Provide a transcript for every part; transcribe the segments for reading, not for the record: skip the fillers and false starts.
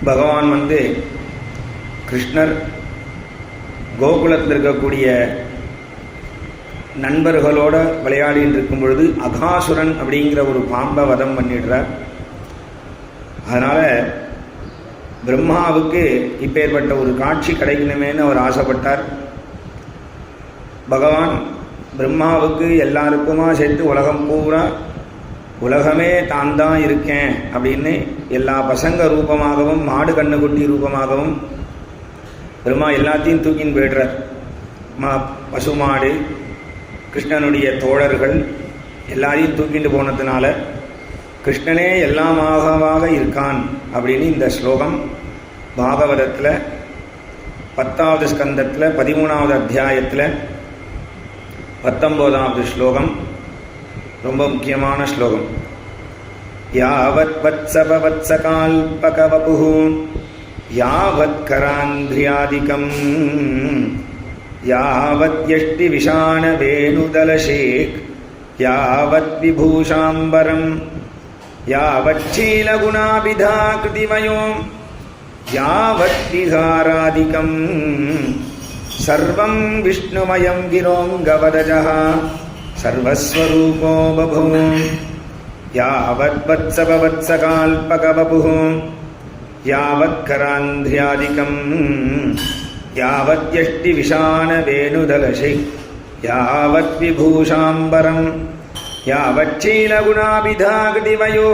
பகவான் கிருஷ்ணர் கோகுலத்தில் இருக்கக்கூடிய நண்பர்களோட விளையாடின்னு இருக்கும் பொழுது அகாசுரன் அப்படிங்கிற ஒரு பாம்பை வதம் பண்ணிடுறார். அதனால் பிரம்மாவுக்கு இப்பேற்பட்ட ஒரு காட்சி கிடைக்கணுமேன்னு அவர் ஆசைப்பட்டார். பகவான் பிரம்மாவுக்கு எல்லாருக்குமா சேர்த்து உலகம் பூரா உலகமே தான் தான் இருக்கேன் அப்படின்னு எல்லா பசங்க ரூபமாகவும் மாடு கண்ணுக்குட்டி ரூபமாகவும் பிரம்மா எல்லாத்தையும் தூக்கின்னு போய்டுறார். பசுமாடு, கிருஷ்ணனுடைய தோழர்கள் எல்லாரையும் தூக்கிட்டு போனதுனால கிருஷ்ணனே எல்லாமாகவாக இருக்கான் அப்படின்னு இந்த ஸ்லோகம் பாகவதத்தில் 10வது ஸ்கந்தத்தில் 13வது அத்தியாயத்தில் 19வது ஸ்லோகம் ரொம்ப முக்கியமான ஸ்லோகம். யாவத் வத்சபவத்சகால்பகவபுஹு யாவத் கராந்திரியாதிகம் யாவத் யஷ்டி விஷாண வேணுதலசேக் யாவத் விபூஷாம்பரம் யாவத் சீலகுணாபிதாகிருதிமயோ யாவத் விகாராதிகம் சர்வம் விஷ்ணுமயம் கிரோங்கவதஜः சர்வஸ்வரூபோ பபூ யாவத் வத்சபவத்சகால்பகவபுஹ யாவத் கராந்திரியாதிகம் யாவத் யஷ்டி விஷாண வேணுதலசை யாவத் விபூஷாம்பரம் யாவத் சீலகுணாபிதாகிருதிமயோ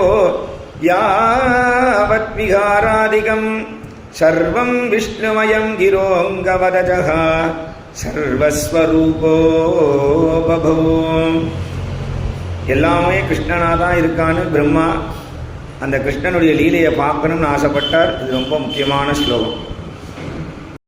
யாவத் விகாராதிகம் சர்வம் விஷ்ணுமயம் கிரோங்கவதஜः சர்வஸ்வரூபோ பபூ. எல்லாமே கிருஷ்ணனாக தான் இருக்கான்னு பிரம்மா அந்த கிருஷ்ணனுடைய லீலையை பார்க்கணும்னு ஆசைப்பட்டார். இது ரொம்ப முக்கியமான ஸ்லோகம்.